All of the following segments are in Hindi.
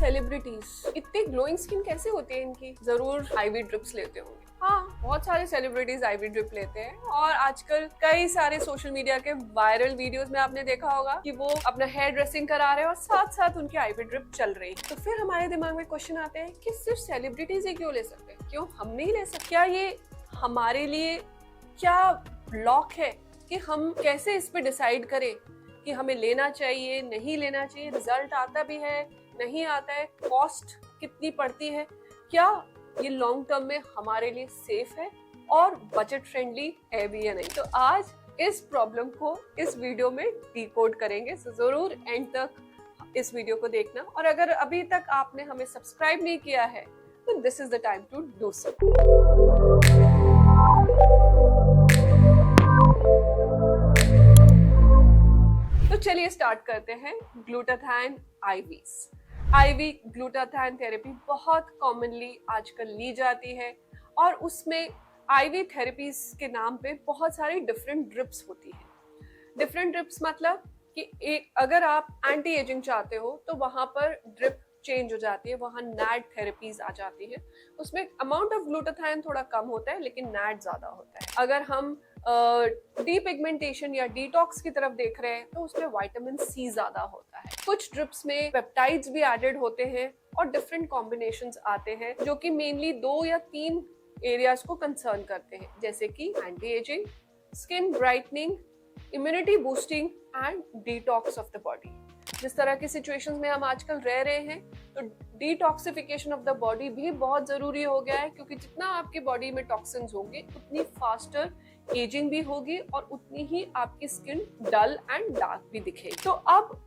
सेलिब्रिटीज इतनी ग्लोइंग स्किन कैसे होती है इनकी? जरूर आईवी ड्रिप्स लेते होंगे। हाँ, बहुत सारे सेलिब्रिटीज आईवी ड्रिप लेते हैं और आजकल कई सारे सोशल मीडिया के वायरल वीडियोस में आपने देखा होगा कि वो अपना हेयर ड्रेसिंग करा रहे हैं और साथ साथ उनकी आईवी ड्रिप चल रही है। तो फिर हमारे दिमाग में क्वेश्चन आते हैं कि सिर्फ सेलिब्रिटीज ही क्यों ले सकते हैं, क्यों हम नहीं ले सकते? क्या ये हमारे लिए क्या ब्लॉक है कि हम कैसे इस पे डिसाइड करें कि हमें लेना चाहिए नहीं लेना चाहिए? रिजल्ट आता भी है नहीं आता है, कॉस्ट कितनी पड़ती है, क्या ये लॉन्ग टर्म में हमारे लिए सेफ है और बजट फ्रेंडली है भी या नहीं? तो आज इस प्रॉब्लम को इस वीडियो में डिकोड करेंगे, तो जरूर एंड तक इस वीडियो को देखना। और अगर अभी तक आपने हमें सब्सक्राइब नहीं किया है तो this is the time to do so. तो चलिए स्टार्ट करते हैं। Glutathione IVs. IV glutathione therapy बहुत कॉमनली आजकल ली जाती है और उसमें आईवी थेरेपीज के नाम पे बहुत सारी डिफरेंट ड्रिप्स होती है। डिफरेंट ड्रिप्स मतलब कि एक अगर आप एंटी एजिंग चाहते हो तो वहां पर ड्रिप चेंज हो जाती है, वहां नैड थेरेपीज आ जाती है। उसमें अमाउंट ऑफ ग्लूटाथाइन थोड़ा कम होता है लेकिन नैड ज्यादा होता है। अगर हम डीपिगमेंटेशन या डिटॉक्स की तरफ देख रहे हैं तो उसमें विटामिन सी ज्यादा होता है। कुछ ड्रिप्स में पेप्टाइड्स भी एडेड होते हैं और डिफरेंट कॉम्बिनेशंस आते हैं जो कि मेनली 2 या 3 एरियाज को कंसर्न करते हैं, जैसे कि anti ageing, skin brightening, immunity boosting and detox of the body. जिस तरह की सिचुएशंस में हम आजकल रह रहे हैं तो डिटॉक्सिफिकेशन ऑफ द बॉडी भी बहुत जरूरी हो गया है, क्योंकि जितना आपके बॉडी में टॉक्सिन्स होंगे उतनी फास्टर एजिंग भी होगी और उतनी ही आपकी स्किन डल एंड डार्क भी दिखेगी। तो अब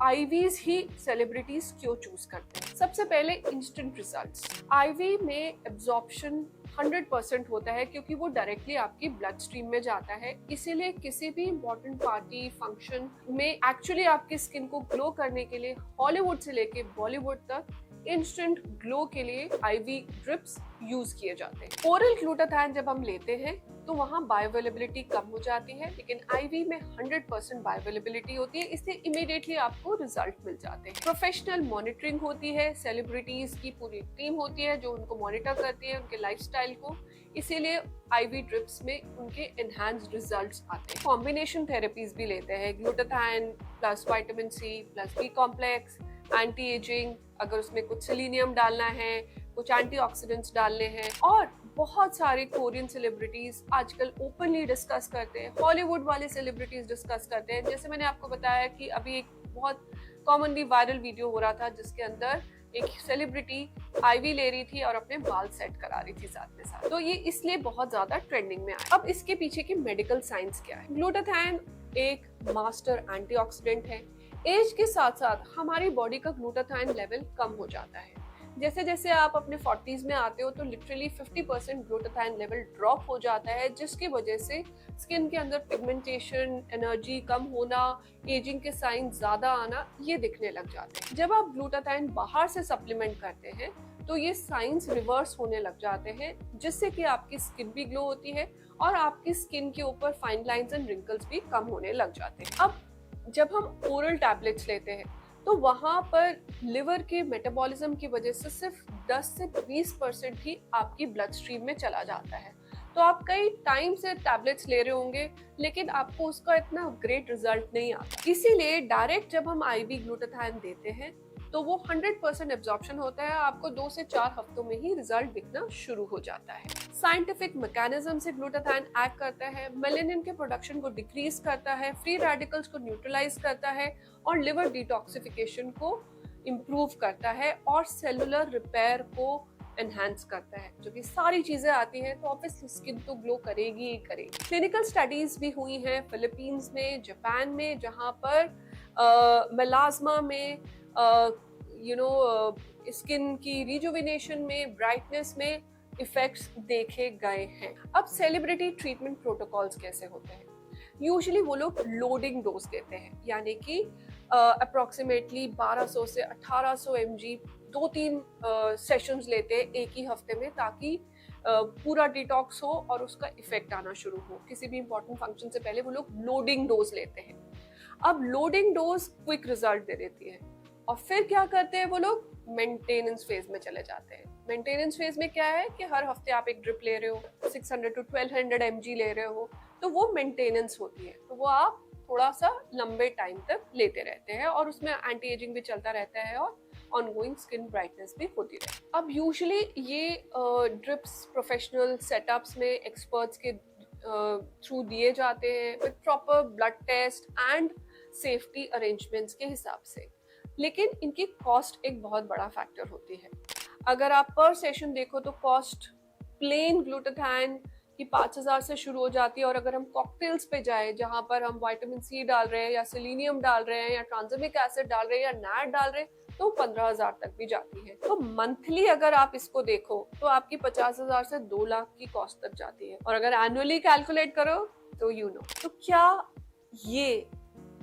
आईवीज ही सेलिब्रिटीज क्यों चूज करते हैं? सबसे पहले इंस्टेंट रिजल्ट्स। आईवी में एब्जॉर्प्शन 100% होता है क्योंकि वो डायरेक्टली आपकी ब्लड स्ट्रीम में जाता है, इसीलिए किसी भी इम्पोर्टेंट पार्टी फंक्शन में एक्चुअली आपकी स्किन को ग्लो करने के लिए हॉलीवुड से लेके बॉलीवुड तक इंस्टेंट ग्लो के लिए आईवी ड्रिप्स यूज किए जाते हैं। ओरल ग्लूटाथाइन जब हम लेते हैं तो वहाँ बायोअवेलेबिलिटी कम हो जाती है, लेकिन आईवी में 100% बायोअवेलेबिलिटी होती है, इसलिए इमीडिएटली आपको रिजल्ट मिल जाते हैं। प्रोफेशनल मॉनिटरिंग होती है, सेलिब्रिटीज की पूरी टीम होती है जो उनको मॉनिटर करती है उनके लाइफस्टाइल को, इसीलिए आईवी ड्रिप्स में उनके एनहांस्ड रिजल्ट्स आते हैं। कॉम्बिनेशन थेरेपीज भी लेते हैं, glutathione plus vitamin C plus B complex, anti ageing, अगर उसमें कुछ सेलेनियम डालना है, कुछ एंटीऑक्सीडेंट्स डालने हैं। और बहुत सारे कोरियन सेलिब्रिटीज आजकल ओपनली डिस्कस करते हैं, हॉलीवुड वाले सेलिब्रिटीज डिस्कस करते हैं। जैसे मैंने आपको बताया कि अभी एक बहुत कॉमनली वायरल वीडियो हो रहा था जिसके अंदर एक सेलिब्रिटी आईवी ले रही थी और अपने बाल सेट करा रही थी साथ में साथ, तो ये इसलिए बहुत ज्यादा ट्रेंडिंग में आया। अब इसके पीछे की मेडिकल साइंस क्या है? ग्लूटाथाइन एक मास्टर एंटीऑक्सीडेंट है। एज के साथ साथ हमारी बॉडी का ग्लूटाथाइन लेवल कम हो जाता है। जैसे जैसे आप अपने 40s में आते हो तो लिटरली 50% ग्लूटाथाइन लेवल ड्रॉप हो जाता है, जिसकी वजह से स्किन के अंदर पिगमेंटेशन, एनर्जी कम होना, एजिंग के साइन ज्यादा आना ये दिखने लग जाते हैं। जब आप ग्लूटाथाइन बाहर से सप्लीमेंट करते हैं तो ये साइंस रिवर्स होने लग जाते हैं, जिससे कि आपकी स्किन भी ग्लो होती है और आपकी स्किन के ऊपर फाइन लाइंस एंड रिंकल्स भी कम होने लग जाते हैं। अब जब हम ओरल टैबलेट्स लेते हैं तो वहां पर लिवर के मेटाबॉलिज्म की वजह से सिर्फ 10 से 20% ही आपकी ब्लड स्ट्रीम में चला जाता है। तो आप कई टाइम से टैबलेट्स ले रहे होंगे लेकिन आपको उसका इतना ग्रेट रिजल्ट नहीं आता। इसीलिए डायरेक्ट जब हम आईवी ग्लूटाथाइन देते हैं तो वो 100% एब्जॉर्प्शन होता है, आपको 2 से 4 हफ्तों में ही रिजल्ट दिखना शुरू हो जाता है। साइंटिफिक मैकेनिज्म से ग्लूटाथाइन एक्ट करता है, मेलेनिन के प्रोडक्शन को डिक्रीज करता है, फ्री रेडिकल्स को न्यूट्रलाइज करता है और लिवर डिटॉक्सिफिकेशन को इम्प्रूव करता है और सेलुलर रिपेयर को एनहांस करता है। जो कि सारी चीजें आती हैं तो ऑब्वियसली स्किन तो ग्लो करेगी ही करेगी। क्लिनिकल स्टडीज भी हुई हैं फिलीपींस में, जापान में, जहां पर मेलाज्मा में स्किन की रिजुविनेशन में, ब्राइटनेस में इफेक्ट्स देखे गए हैं। अब सेलिब्रिटी ट्रीटमेंट प्रोटोकॉल्स कैसे होते हैं? यूजुअली वो लोग लोडिंग डोज देते हैं, यानी कि अप्रोक्सीमेटली 1200 से 1800 mg 2-3 सेशंस लेते हैं एक ही हफ्ते में, ताकि पूरा डिटॉक्स हो और उसका इफेक्ट आना शुरू हो। किसी भी इंपॉर्टेंट फंक्शन से पहले वो लोग लोडिंग डोज लेते हैं। अब लोडिंग डोज क्विक रिजल्ट दे देती है, और फिर क्या करते हैं वो लोग, मेंटेनेंस फेज में चले जाते हैं। मेंटेनेंस फेज में क्या है कि हर हफ्ते आप एक ड्रिप ले रहे हो, 600 to 1200 mg ले रहे हो, तो वो मेंटेनेंस होती है, तो वो आप थोड़ा सा लंबे टाइम तक लेते रहते हैं और उसमें एंटी एजिंग भी चलता रहता है और ऑनगोइंग स्किन ब्राइटनेस भी होती है। अब यूजुअली ये ड्रिप्स प्रोफेशनल सेटअप्स में एक्सपर्ट्स के थ्रू दिए जाते हैं with proper blood test and safety arrangements के हिसाब से, लेकिन इनकी कॉस्ट एक बहुत बड़ा फैक्टर होती है। अगर आप पर सेशन देखो तो कॉस्ट प्लेन ग्लूटाथाइन की 5000 से शुरू हो जाती है, और अगर हम कॉकटेल्स पे जाए जहां पर हम विटामिन सी डाल रहे हैं या सेलेनियम डाल रहे हैं या ट्रांसमिक एसिड डाल रहे हैं या नैट डाल रहे हैं तो 15,000 तक भी जाती है। तो मंथली अगर आप इसको देखो तो आपकी 50,000 से 2 लाख की कॉस्ट तक जाती है, और अगर एनुअली कैलकुलेट करो तो यू नो। तो क्या ये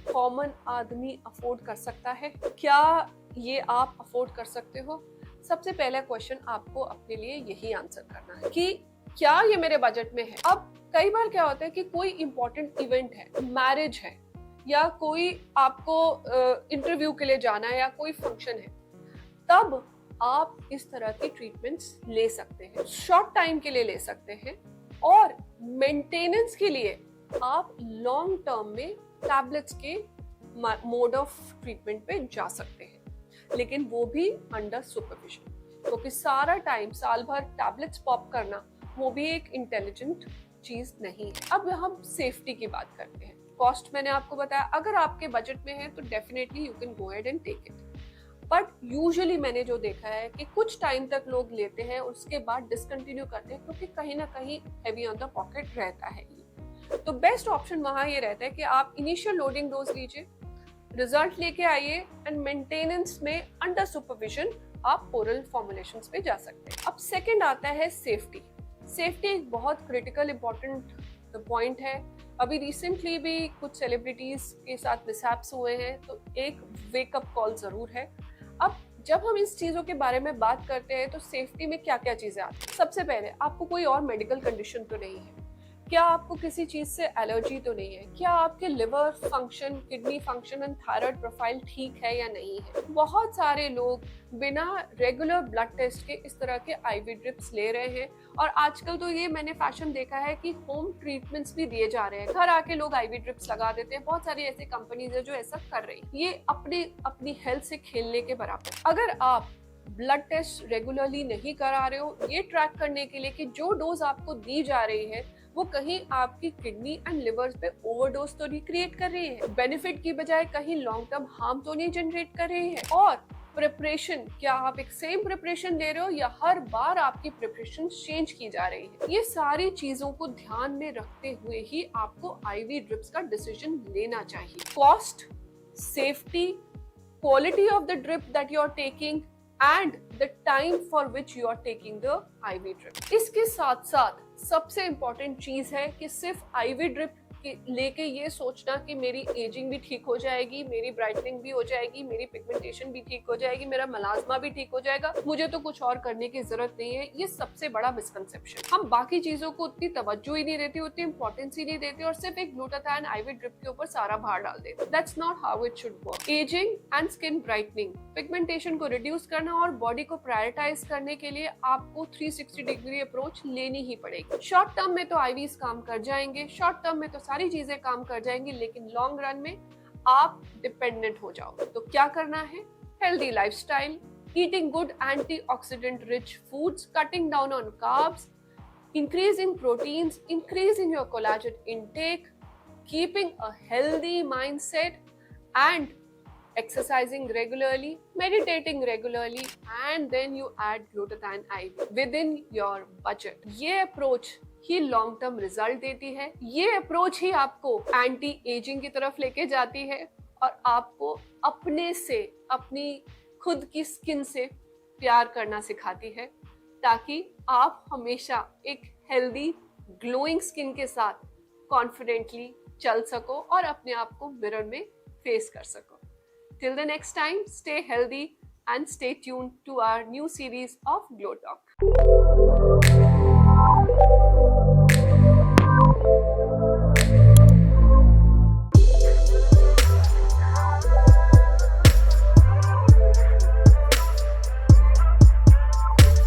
कॉमन आदमी अफोर्ड कर सकता है? क्या ये आप अफोर्ड कर सकते हो? सबसे पहला क्वेश्चन आपको अपने लिए यही आंसर करना है कि क्या ये मेरे बजट में है। अब कई बार क्या होता है कि कोई इंपॉर्टेंट इवेंट है, मैरिज है, या कोई आपको इंटरव्यू के लिए जाना है, या कोई फंक्शन है, तब आप इस तरह की ट्रीटमेंट्स ले सकते हैं, शॉर्ट टाइम के लिए ले सकते हैं, और मेंटेनेंस के लिए आप लॉन्ग टर्म में टैबलेट्स के मोड ऑफ ट्रीटमेंट पे जा सकते हैं, लेकिन वो भी अंडर सुपरविजन, क्योंकि सारा टाइम साल भर टैबलेट्स पॉप करना वो भी एक इंटेलिजेंट चीज नहीं है। अब हम सेफ्टी की बात करते हैं। कॉस्ट मैंने आपको बताया, अगर आपके बजट में है तो definitely you can go ahead and take it, but usually मैंने जो देखा है कि कुछ टाइम तक लोग लेते हैं, उसके बाद डिसकंटिन्यू करते हैं, क्योंकि कहीं ना कहीं हैवी ऑन द पॉकेट रहता है। तो बेस्ट ऑप्शन वहां ये रहता है कि आप इनिशियल लोडिंग डोज लीजिए, रिजल्ट लेके आइए, एंड मेंटेनेंस में अंडर सुपरविजन आप ओरल फॉर्मुलेशंस पे जा सकते हैं। अब सेकंड आता है सेफ्टी। सेफ्टी एक बहुत क्रिटिकल इंपॉर्टेंट पॉइंट है। अभी रिसेंटली भी कुछ सेलिब्रिटीज के साथ मिसहैप्स हुए हैं, तो एक वेकअप कॉल जरूर है। अब जब हम इस चीजों के बारे में बात करते हैं तो सेफ्टी में क्या क्या चीजें आती हैं। सबसे पहले आपको कोई और मेडिकल कंडीशन तो नहीं है, क्या आपको किसी चीज से एलर्जी तो नहीं है, क्या आपके liver function, kidney function and thyroid profile ठीक है या नहीं है। बहुत सारे लोग बिना रेगुलर ब्लड टेस्ट के इस तरह के आईवी ड्रिप्स ले रहे हैं, और आजकल तो ये मैंने फैशन देखा है कि होम ट्रीटमेंट्स भी दिए जा रहे हैं, घर आके लोग आईवी ड्रिप्स लगा देते हैं। बहुत सारी ऐसी कंपनीज है जो ऐसा कर रही है। ये अपनी हेल्थ से खेलने के बराबर। अगर आप ब्लड टेस्ट रेगुलरली नहीं करा रहे हो, ये ट्रैक करने के लिए कि जो डोज आपको दी जा रही है वो कहीं आपकी किडनी एंड लिवर पे ओवरडोज तो नहीं क्रिएट कर रही है, बेनिफिट की बजाय कहीं लॉन्ग टर्म हार्म तो नहीं जनरेट कर रही है, और प्रिपरेशन, क्या आप एक सेम प्रिपरेशन ले रहे हो या हर बार आपकी प्रिपरेशन चेंज की जा रही है। ये सारी चीजों को ध्यान में रखते हुए ही आपको आईवी ड्रिप्स का डिसीजन लेना चाहिए। Cost, safety, quality of the drip that you are taking and the time for which you are taking the IV drip। इसके साथ साथ सबसे इम्पोर्टेंट चीज है कि सिर्फ IV ड्रिप लेके ये सोचना कि मेरी एजिंग भी ठीक हो जाएगी, मेरी ब्राइटनिंग भी हो जाएगी, मेरी पिगमेंटेशन भी ठीक हो जाएगी, मेरा मलाजमा भी ठीक हो जाएगा, मुझे तो कुछ और करने की जरूरत नहीं है। ये सबसे बड़ा मिसकंसेप्शन। हम बाकी चीजों को उतनी तवज्जो ही नहीं देते, उतनी इंपॉर्टेंस ही नहीं देते, और सिर्फ एक ग्लूटाथाइन आईवी ड्रिप के ऊपर सारा भार डाल देते। That's not how it should work. Ageing and skin brightening, pigmentation को रिड्यूस करना और बॉडी को प्रायोरिटाइज करने के लिए आपको 360 डिग्री अप्रोच लेनी ही पड़ेगी। शॉर्ट टर्म में तो आईवीज काम कर जाएंगे, शॉर्ट टर्म में तो सारी चीजें काम कर जाएंगी, लेकिन लॉन्ग रन में आप डिपेंडेंट हो जाओ। तो क्या करना है? Healthy lifestyle, eating good antioxidant rich foods, cutting down on carbs, increasing proteins, increasing your collagen intake, keeping a healthy mindset, and exercising regularly, meditating regularly, and then you add glutathione IV within your budget। ये अप्रोच ही लॉन्ग टर्म रिजल्ट देती है। ये अप्रोच ही आपको एंटी एजिंग की तरफ लेके जाती है और आपको अपने से, अपनी खुद की स्किन से प्यार करना सिखाती है, ताकि आप हमेशा एक हेल्दी ग्लोइंग स्किन के साथ कॉन्फिडेंटली चल सको और अपने आप को मिरर में फेस कर सको। Till the next time, stay healthy and stay tuned to our new series of Glow Talk।